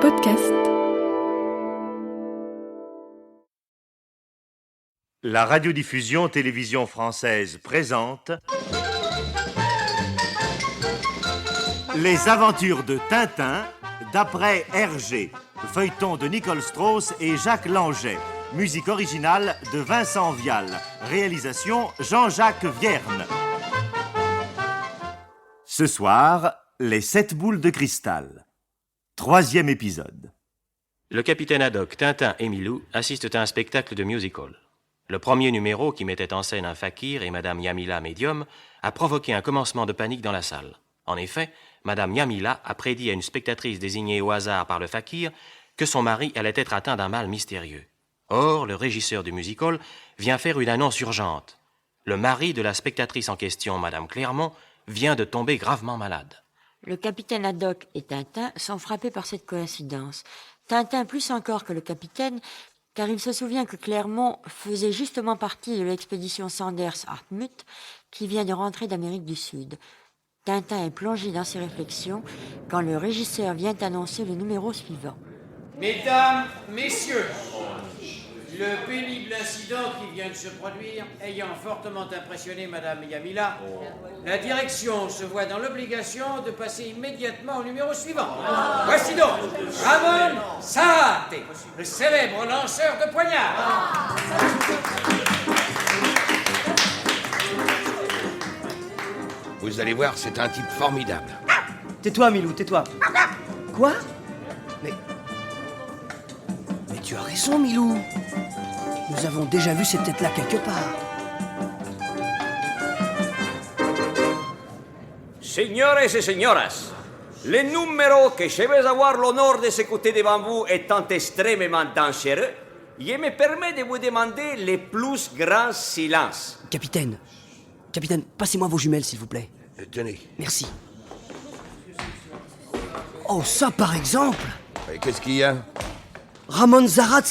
podcast. La radiodiffusion télévision française présente Les aventures de Tintin d'après Hergé, feuilleton de Nicole Strauss et Jacques Langeais, musique originale de Vincent Vial, réalisation Jean-Jacques Vierne. Ce soir, les 7 boules de cristal. 3e épisode. Le capitaine Haddock, Tintin et Milou assistent à un spectacle de musical. Le premier numéro, qui mettait en scène un fakir et Madame Yamila médium, a provoqué un commencement de panique dans la salle. En effet, Madame Yamila a prédit à une spectatrice désignée au hasard par le fakir que son mari allait être atteint d'un mal mystérieux. Or, le régisseur du musical vient faire une annonce urgente. Le mari de la spectatrice en question, Madame Clermont, vient de tomber gravement malade. Le capitaine Haddock et Tintin sont frappés par cette coïncidence. Tintin plus encore que le capitaine, car il se souvient que Clermont faisait justement partie de l'expédition Sanders-Hartmut qui vient de rentrer d'Amérique du Sud. Tintin est plongé dans ses réflexions quand le régisseur vient annoncer le numéro suivant. Mesdames, messieurs, le pénible incident qui vient de se produire ayant fortement impressionné Madame Yamila, la direction se voit dans l'obligation de passer immédiatement au numéro suivant. Voici donc Ramon Sarate, le célèbre lanceur de poignards. Vous allez voir, c'est un type formidable. Tais-toi, Milou, tais-toi. Quoi ? Mais tu as raison, Milou. Nous avons déjà vu cette tête-là quelque part. Señores et señoras, le numéro que je vais avoir l'honneur de s'écouter devant vous étant extrêmement dangereux, je me permets de vous demander le plus grand silence. Capitaine, passez-moi vos jumelles, s'il vous plaît. Tenez. Merci. Oh, ça, par exemple. Qu'est-ce qu'il y a? Ramon Zarat,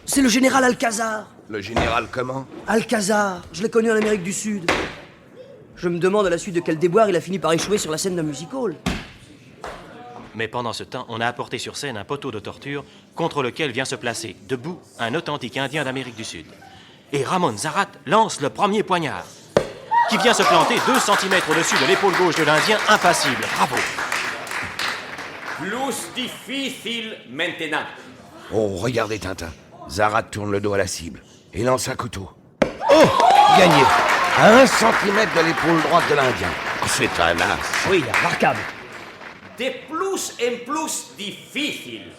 c'est le général Alcazar. Le général comment? Alcazar, je l'ai connu en Amérique du Sud. Je me demande à la suite de quel déboire il a fini par échouer sur la scène d'un musical. Mais pendant ce temps, on a apporté sur scène un poteau de torture contre lequel vient se placer, debout, un authentique Indien d'Amérique du Sud. Et Ramon Zarat lance le premier poignard, qui vient se planter 2 cm au-dessus de l'épaule gauche de l'Indien, impassible. Bravo. Plus difficile maintenant. Oh, regardez, Tintin. Zarat tourne le dos à la cible et lance un couteau. Oh! Gagné! À 1 centimètre de l'épaule droite de l'Indien. Oh, c'est un as. Oui, remarquable. De plus en plus difficile.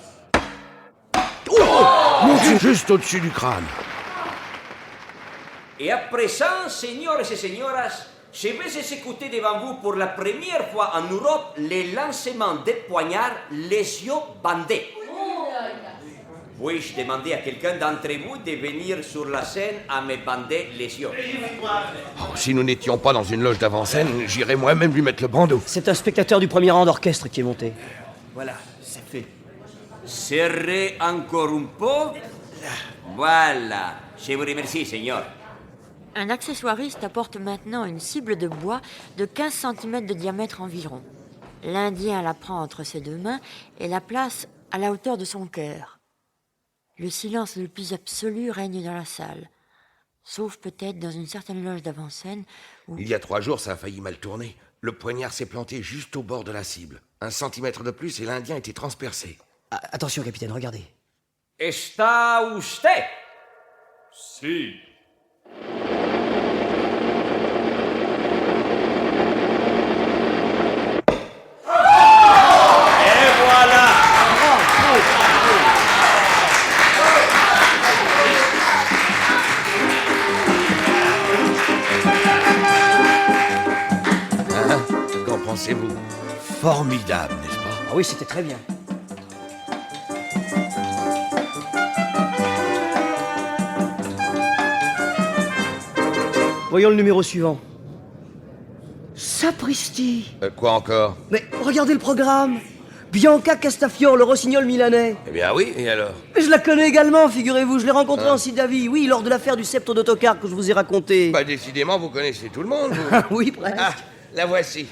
Oh! Mon Dieu! Juste au-dessus du crâne. Et à présent, señores et señoras, je vais exécuter devant vous pour la première fois en Europe le lancement des poignards les yeux bandés. Puis-je demander à quelqu'un d'entre vous de venir sur la scène à me bander les yeux? Oh, si nous n'étions pas dans une loge d'avant-scène, j'irais moi-même lui mettre le bandeau. C'est un spectateur du premier rang d'orchestre qui est monté. Voilà, c'est fait. Serrez encore un peu. Voilà. Je vous remercie, señor. Un accessoiriste apporte maintenant une cible de bois de 15 cm de diamètre environ. L'Indien la prend entre ses 2 mains et la place à la hauteur de son cœur. Le silence le plus absolu règne dans la salle, sauf peut-être dans une certaine loge d'avant-scène où... Il y a 3 jours, ça a failli mal tourner. Le poignard s'est planté juste au bord de la cible. 1 centimètre de plus et l'Indien était transpercé. Ah, attention, capitaine, regardez. Está usted? Si. Et voilà. Hein? Qu'en pensez-vous? Formidable, n'est-ce pas? Ah oui, c'était très bien. Voyons le numéro suivant. Sapristi! Quoi encore? Mais regardez le programme. Bianca Castafiore, le rossignol milanais. Eh bien oui, et alors? Mais je la connais également, figurez-vous. Je l'ai rencontrée en Sidavie, oui, lors de l'affaire du sceptre d'autocar que je vous ai raconté. Bah décidément, vous connaissez tout le monde, vous. Ah oui, presque. Ah, la voici.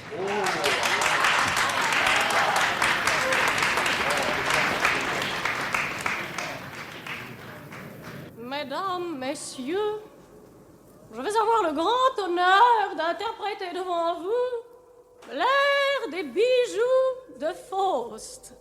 messieurs, je vais avoir le grand honneur d'interpréter devant vous l'air des bijoux de Faust.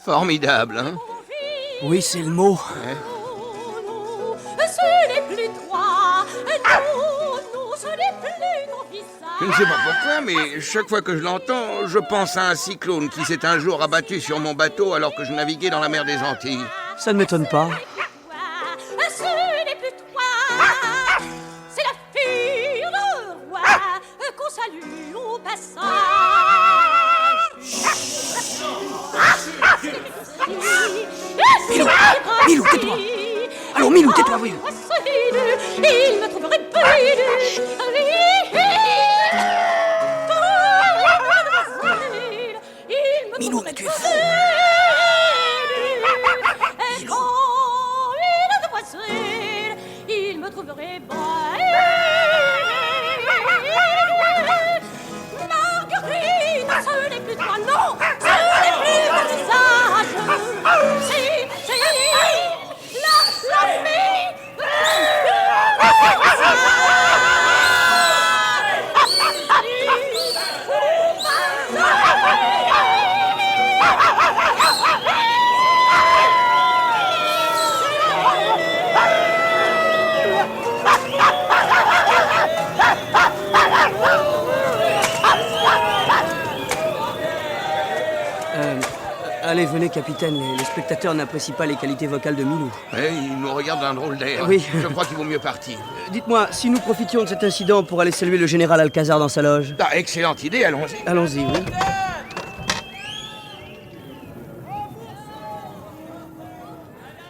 Formidable, hein? Oui, c'est le mot. Ce n'est plus toi, non, ce n'est plus ton visage. Je ne sais pas pourquoi, mais chaque fois que je l'entends, je pense à un cyclone qui s'est un jour abattu sur mon bateau alors que je naviguais dans la mer des Antilles. Ça ne m'étonne pas. Ce n'est plus toi, c'est la fille de roi qu'on salue au passage. Milou, tais-toi. Allons, Milou, tais-toi, oui. Il me trouverait belle. Milou, mais tu es fou. Il me trouverait belle. Marguerite, ce n'est plus toi, non, ce n'est plus ton visage. C'est la fille. Allez, venez, capitaine. Les spectateurs n'apprécient pas les qualités vocales de Milou. Eh, il nous regarde d'un drôle d'air. Oui. Je crois qu'il vaut mieux partir. Dites-moi, si nous profitions de cet incident pour aller saluer le général Alcazar dans sa loge. Ah, excellente idée, allons-y. Allons-y, oui.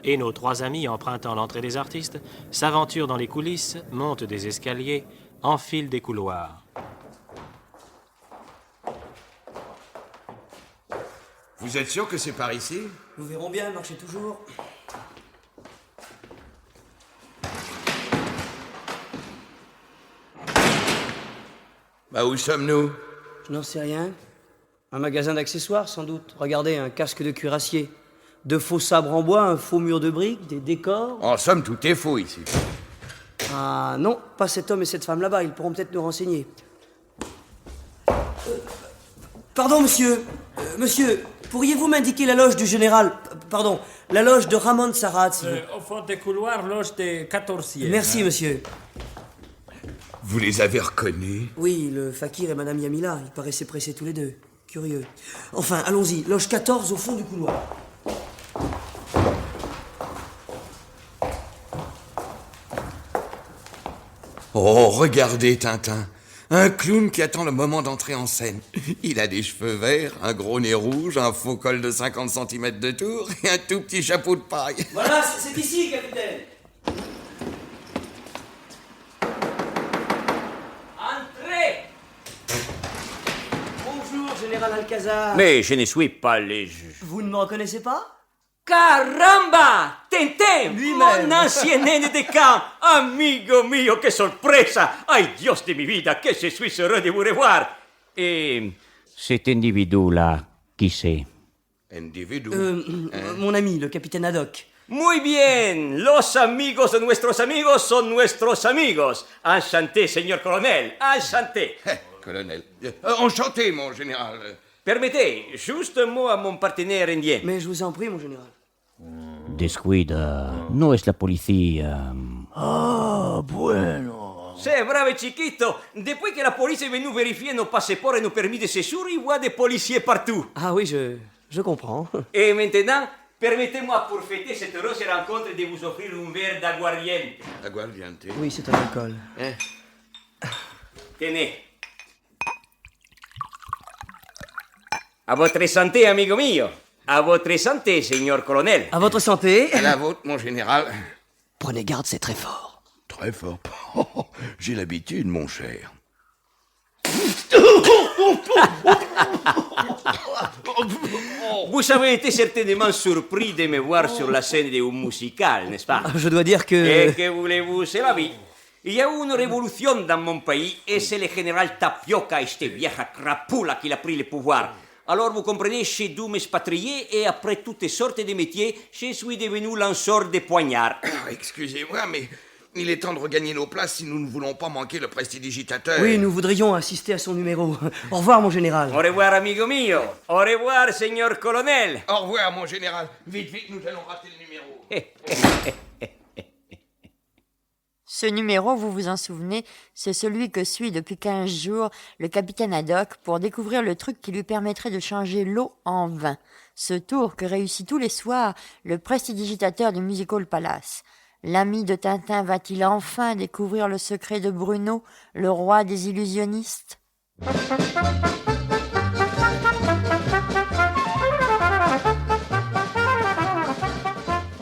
Et nos trois amis, empruntant l'entrée des artistes, s'aventurent dans les coulisses, montent des escaliers, enfilent des couloirs. Vous êtes sûr que c'est par ici? Nous verrons bien, marchez toujours. Bah, où sommes-nous? Je n'en sais rien. Un magasin d'accessoires, sans doute. Regardez, un casque de cuirassier. De faux sabres en bois, un faux mur de briques, des décors. En somme, tout est faux ici. Ah non, pas cet homme et cette femme là-bas. Ils pourront peut-être nous renseigner. Pardon, monsieur. Monsieur, pourriez-vous m'indiquer la loge du général... Pardon, la loge de Ramon Sarrat, s'il vous plaît. Au fond des couloirs, loge des 14e. Merci, monsieur. Vous les avez reconnus? Oui, le fakir et madame Yamila. Ils paraissaient pressés tous les deux. Curieux. Enfin, allons-y. Loge 14, au fond du couloir. Oh, regardez, Tintin. Un clown qui attend le moment d'entrer en scène. Il a des cheveux verts, un gros nez rouge, un faux col de 50 cm de tour et un tout petit chapeau de paille. Voilà, c'est ici, capitaine. Entrez! Bonjour, général Alcazar. Mais je ne suis pas le juge. Vous ne me reconnaissez pas? Caramba! Tintin! Lui-même. Mon ancien aîné de camp! Amigo mio, que sorpresa! Ay, Dios de mi vida, que je suis heureux de vous revoir! Et cet individu-là, qui c'est? Individu. Mon ami, le capitaine Haddock. Muy bien! Los amigos de nuestros amigos son nuestros amigos! Enchanté, señor colonel! Enchanté! Colonel. Enchanté, mon général. Permettez, juste un mot à mon partenaire indien. Mais je vous en prie, mon général. Descuida, no es la policía. Ah, bueno. C'est brave chiquito. Depuis que la police est venue vérifier nos passeports et nos permis de séjour, il voit des policiers partout. Ah oui, je comprends. Et maintenant, permettez-moi pour fêter cette heureuse rencontre de vous offrir un verre d'aguardiente. Aguardiente. Oui, c'est un alcool. Tenez. À votre santé, amigo mio. À votre santé, Seigneur colonel. À votre santé. À la vôtre, mon général. Prenez garde, c'est très fort. Très fort. J'ai l'habitude, mon cher. Vous avez été certainement surpris de me voir sur la scène d'un musical, n'est-ce pas? Je dois dire que... Et que voulez-vous, c'est la vie. Il y a eu une révolution dans mon pays et c'est le général Tapioca et cette vieille crapoula qui a pris le pouvoir. Alors vous comprenez, j'ai dû m'expatrier et après toutes sortes de métiers, je suis devenu lanceur de poignards. Excusez-moi, mais il est temps de regagner nos places si nous ne voulons pas manquer le prestidigitateur. Oui, nous voudrions assister à son numéro. Au revoir, mon général. Au revoir, amigo mio. Au revoir, Seigneur colonel. Au revoir, mon général. Vite, vite, nous allons rater le numéro. Ce numéro, vous vous en souvenez, c'est celui que suit depuis 15 jours le capitaine Haddock pour découvrir le truc qui lui permettrait de changer l'eau en vin. Ce tour que réussit tous les soirs le prestidigitateur du Music Hall Palace. L'ami de Tintin va-t-il enfin découvrir le secret de Bruno, le roi des illusionnistes ?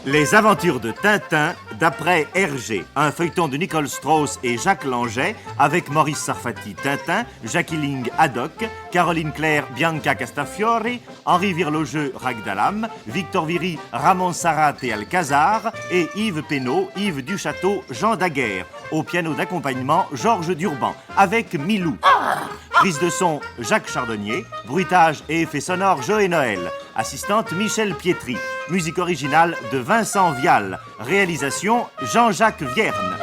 Les aventures de Tintin d'après Hergé, un feuilleton de Nicole Strauss et Jacques Langeais avec Maurice Sarfati Tintin, Jackie Ling Haddock, Caroline Claire Bianca Castafiore, Henri Virlogeux Ragdalam, Victor Viry Ramon Sarat et Alcazar et Yves Pénaud, Yves Duchâteau, Jean Daguerre. Au piano d'accompagnement, Georges Durban avec Milou. Prise de son, Jacques Chardonnier. Bruitage et effets sonores, Joé Noël. Assistante, Michel Pietri. Musique originale de Vincent Vial. Réalisation, Jean-Jacques Vierne.